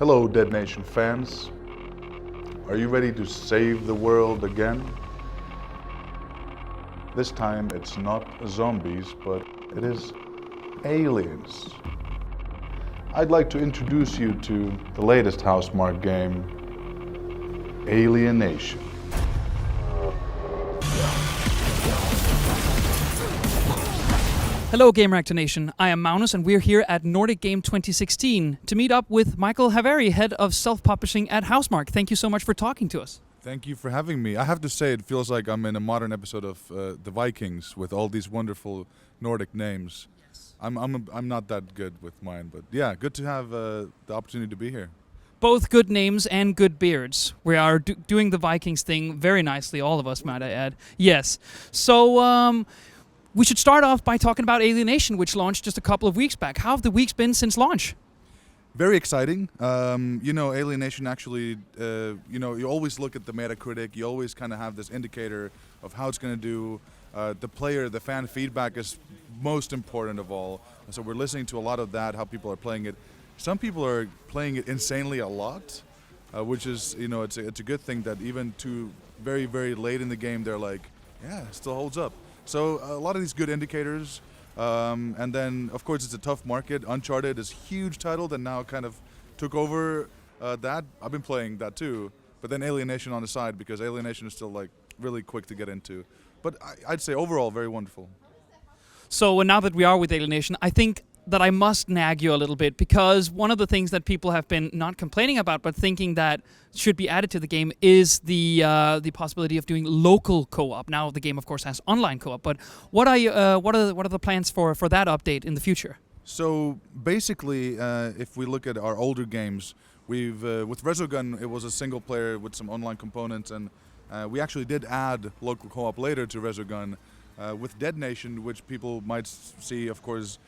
Hello, Dead Nation fans. Are you ready to save the world again? This time it's not zombies, but it is aliens. I'd like to introduce you to the latest Housemarque game, Alienation. Hello Gamereactor Nation, I am Magnus and we're here at Nordic Game 2016 to meet up with Mikael Haveri, head of self-publishing at Housemarque. Thank you so much for talking to us. Thank you for having me. I have to say it feels like I'm in a modern episode of The Vikings with all these wonderful Nordic names. Yes. I'm not that good with mine, but yeah, good to have the opportunity to be here. Both good names and good beards. We are doing the Vikings thing very nicely, all of us, might I add. Yes. So, we should start off by talking about Alienation, which launched just a couple of weeks back. How have the weeks been since launch? Very exciting. Alienation actually, you always look at the Metacritic, you always kind of have this indicator of how it's going to do. The fan feedback is most important of all. So we're listening to a lot of that, how people are playing it. Some people are playing it insanely a lot, which is, it's a good thing that even to very, very late in the game, they're like, yeah, it still holds up. So a lot of these good indicators, and then of course it's a tough market. Uncharted is a huge title that now kind of took over that. I've been playing that too, but then Alienation on the side because Alienation is still like really quick to get into. But I'd say overall very wonderful. So now that we are with Alienation, I think that I must nag you a little bit because one of the things that people have been not complaining about but thinking that should be added to the game is the possibility of doing local co-op. Now the game of course has online co-op, but what are the plans for that update in the future? So basically, if we look at our older games, we've with Resogun it was a single player with some online components, and we actually did add local co-op later to Resogun. With Dead Nation, which people might see, of course,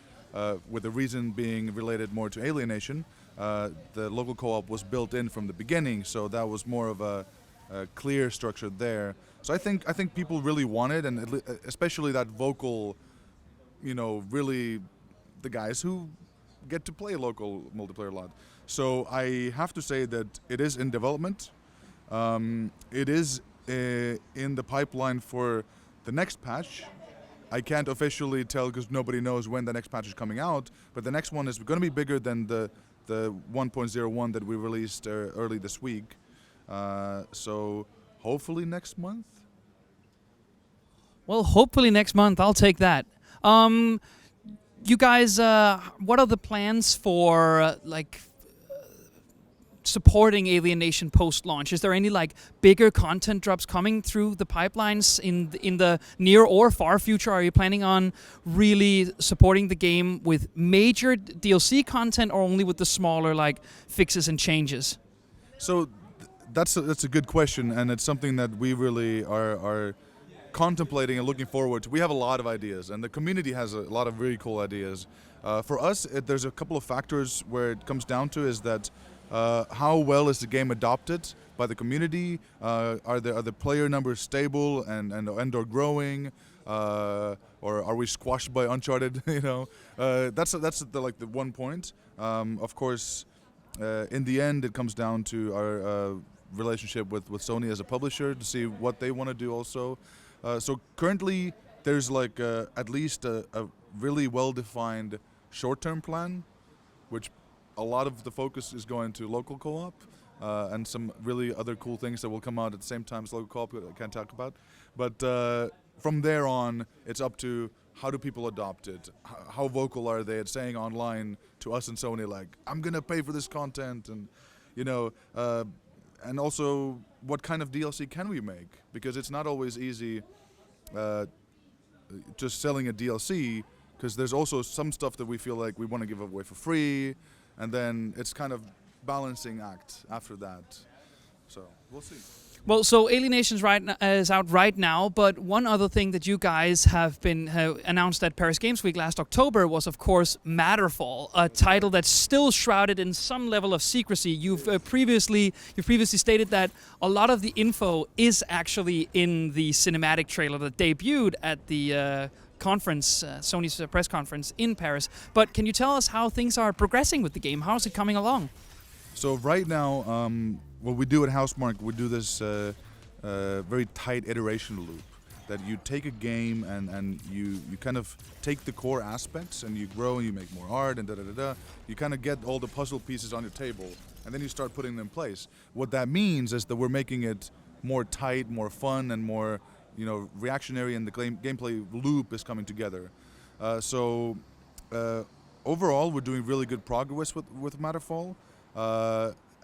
with the reason being related more to Alienation, the local co-op was built in from the beginning, so that was more of a clear structure there. So I think people really want it, and especially that vocal, really the guys who get to play local multiplayer a lot. So I have to say that it is in development. It is in the pipeline for the next patch. I can't officially tell because nobody knows when the next patch is coming out, but the next one is going to be bigger than the 1.01 that we released early this week. So hopefully next month? Well, hopefully next month. I'll take that. You guys, what are the plans for supporting Alienation post-launch? Is there any bigger content drops coming through the pipelines in the near or far future? Are you planning on really supporting the game with major DLC content or only with the smaller fixes and changes? So that's a good question, and it's something that we really are contemplating and looking forward to. We have a lot of ideas, and the community has a lot of really cool ideas. For us, there's a couple of factors where it comes down to is that how well is the game adopted by the community? Are the player numbers stable and or growing? Or are we squashed by Uncharted? That's the one point. Of course, in the end, it comes down to our relationship with Sony as a publisher to see what they want to do also. So currently, there's at least a really well-defined short-term plan, which a lot of the focus is going to local co-op and some really other cool things that will come out at the same time as local co-op that I can't talk about. But from there on, it's up to how do people adopt it? How vocal are they at saying online to us and Sony, I'm going to pay for this content, and, and also what kind of DLC can we make? Because it's not always easy just selling a DLC, because there's also some stuff that we feel like we want to give away for free, and then it's kind of balancing act after that. So we'll see. Well, so Alienation is out right now, but one other thing that you guys have announced at Paris Games Week last October was, of course, Matterfall, a title that's still shrouded in some level of secrecy. You've previously stated that a lot of the info is actually in the cinematic trailer that debuted at the conference, Sony's press conference in Paris. But can you tell us how things are progressing with the game? How is it coming along? So right now, what we do at Housemarque, we do this very tight iteration loop. That you take a game and you kind of take the core aspects and you grow and you make more art and da-da-da-da. You kind of get all the puzzle pieces on your table and then you start putting them in place. What that means is that we're making it more tight, more fun, and more, reactionary, and the gameplay loop is coming together. So overall, we're doing really good progress with Matterfall.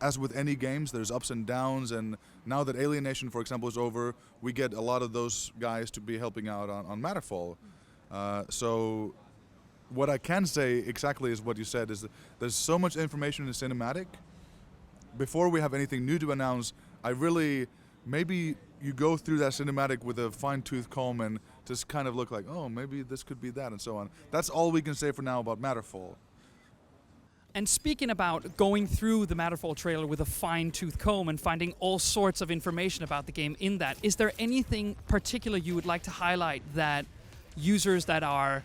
As with any games, there's ups and downs, and now that Alienation, for example, is over, we get a lot of those guys to be helping out on Matterfall. So what I can say exactly is what you said, is that there's so much information in the cinematic. Before we have anything new to announce, maybe you go through that cinematic with a fine-tooth comb and just kind of look like, oh, maybe this could be that, and so on. That's all we can say for now about Matterfall. And speaking about going through the Matterfall trailer with a fine-tooth comb and finding all sorts of information about the game in that, is there anything particular you would like to highlight that users that are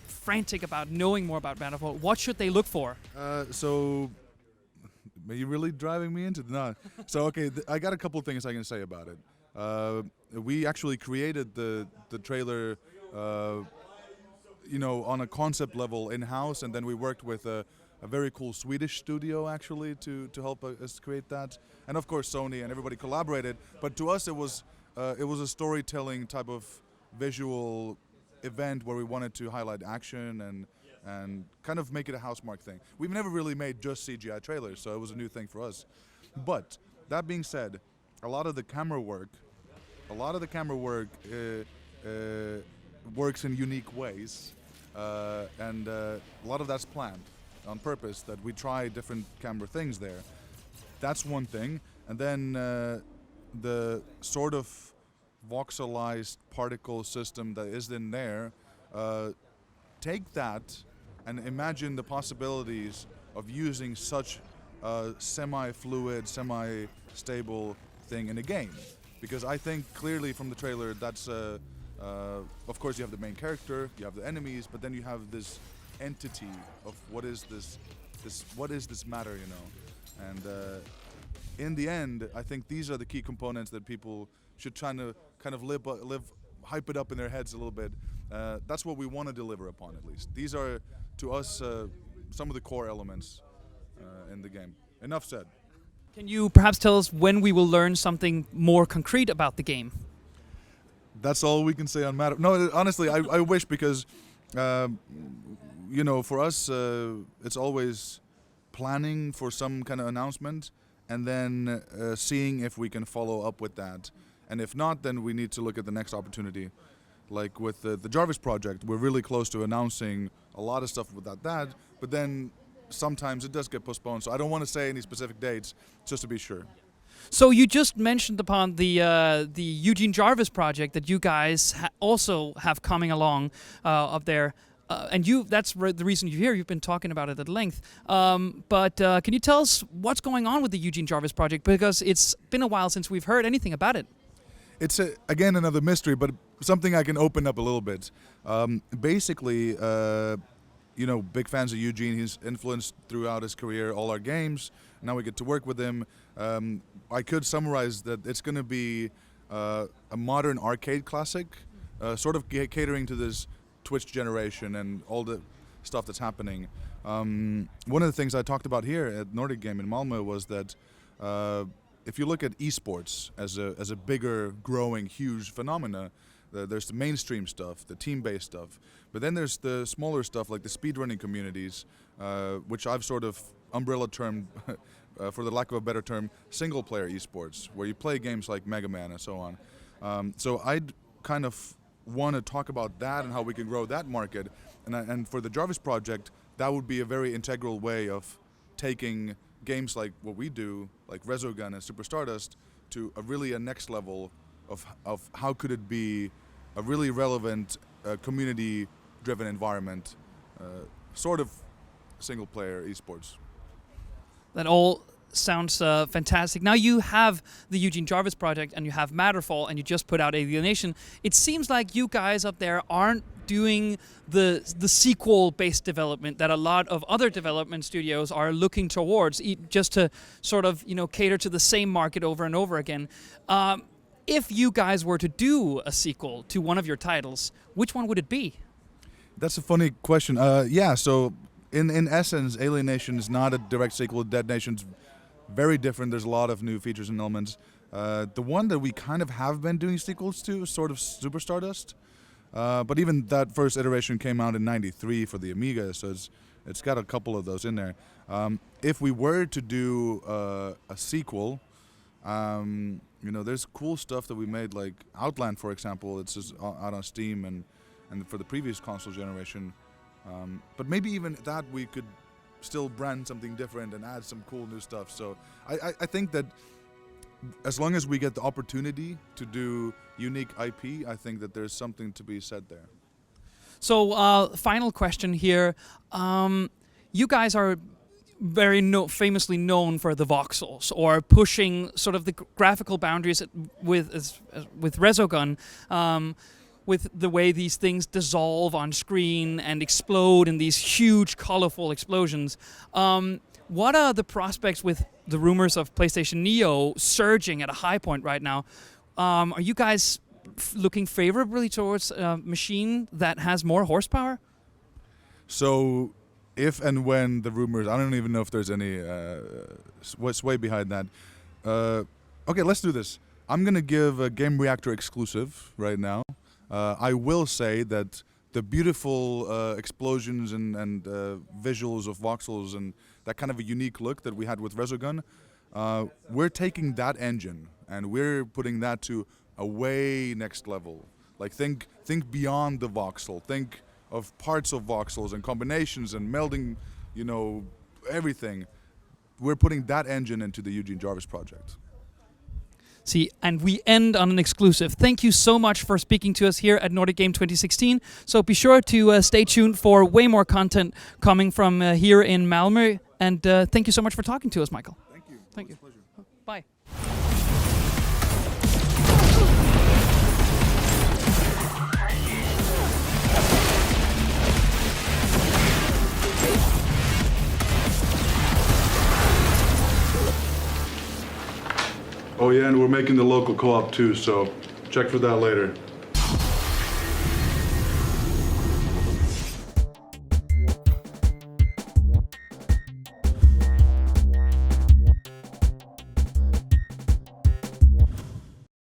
frantic about knowing more about Matterfall, what should they look for? So, are you really driving me into no? So okay, I got a couple of things I can say about it. We actually created the trailer, on a concept level in-house, and then we worked with a very cool Swedish studio actually to help us create that, and of course Sony and everybody collaborated. But to us, it was a storytelling type of visual event where we wanted to highlight action and kind of make it a Housemarque thing. We've never really made just CGI trailers, so it was a new thing for us. But that being said, a lot of the camera work works in unique ways, and a lot of that's planned on purpose, that we try different camera things there. That's one thing. And then the sort of voxelized particle system that is in there, take that and imagine the possibilities of using such a semi-fluid, semi-stable thing in a game. Because I think clearly from the trailer, that's of course you have the main character, you have the enemies, but then you have this entity of what is this matter, and in the end, I think these are the key components that people should try to kind of hype it up in their heads a little bit. That's what we want to deliver upon, at least. These are, to us, some of the core elements in the game. Enough said. Can you perhaps tell us when we will learn something more concrete about the game? That's all we can say on Matter. No, honestly, I wish, because for us, it's always planning for some kind of announcement and then seeing if we can follow up with that. And if not, then we need to look at the next opportunity. Like with the Jarvis project, we're really close to announcing a lot of stuff without that, but then sometimes it does get postponed. So I don't want to say any specific dates, just to be sure. So you just mentioned upon the Eugene Jarvis project that you guys also have coming along up there. And that's the reason you're here. You've been talking about it at length. But can you tell us what's going on with the Eugene Jarvis project? Because it's been a while since we've heard anything about it. It's, again, another mystery, but something I can open up a little bit. Basically, big fans of Eugene. He's influenced throughout his career all our games. Now we get to work with him. I could summarize that it's going to be a modern arcade classic, sort of catering to this Twitch generation and all the stuff that's happening. One of the things I talked about here at Nordic Game in Malmö was that if you look at esports as a bigger, growing, huge phenomena, there's the mainstream stuff, the team-based stuff, but then there's the smaller stuff like the speedrunning communities, which I've sort of umbrella termed, for the lack of a better term, single-player esports, where you play games like Mega Man and so on. So I'd kind of want to talk about that and how we can grow that market. And for the Jarvis project, that would be a very integral way of taking games like what we do, like Resogun and Super Stardust, to a next level of how could it be a really relevant, community-driven environment, sort of single-player esports. That all sounds fantastic. Now you have the Eugene Jarvis project and you have Matterfall and you just put out Alienation. It seems like you guys up there aren't doing the sequel-based development that a lot of other development studios are looking towards, just to sort of cater to the same market over and over again. If you guys were to do a sequel to one of your titles, which one would it be? That's a funny question. Yeah, so in essence, Alienation is not a direct sequel. Dead Nation's very different. There's a lot of new features and elements. The one that we kind of have been doing sequels to is sort of Super Stardust. But even that first iteration came out in '93 for the Amiga, so it's got a couple of those in there. If we were to do a sequel, there's cool stuff that we made, like Outland, for example. It's just out on Steam and for the previous console generation. But maybe even that we could still brand something different and add some cool new stuff. So I think that as long as we get the opportunity to do unique IP, I think that there's something to be said there. So final question here. You guys are very famously known for the voxels, or pushing sort of the graphical boundaries with Resogun, with the way these things dissolve on screen and explode in these huge, colorful explosions. What are the prospects with the rumors of PlayStation Neo surging at a high point right now? Are you guys looking favorably towards a machine that has more horsepower? So, if and when the rumors, I don't even know if there's any sway behind that. Okay, let's do this. I'm going to give a Gamereactor exclusive right now. I will say that the beautiful explosions and visuals of voxels and that kind of a unique look that we had with Resogun, we're taking that engine and we're putting that to a way next level. Like think beyond the voxel. Think of parts of voxels and combinations and melding, everything. We're putting that engine into the Eugene Jarvis project. See, and we end on an exclusive. Thank you so much for speaking to us here at Nordic Game 2016. So be sure to stay tuned for way more content coming from here in Malmö. And thank you so much for talking to us, Michael. Thank you. Thank you. It was a pleasure. Bye. Oh yeah, and we're making the local co-op too, so check for that later.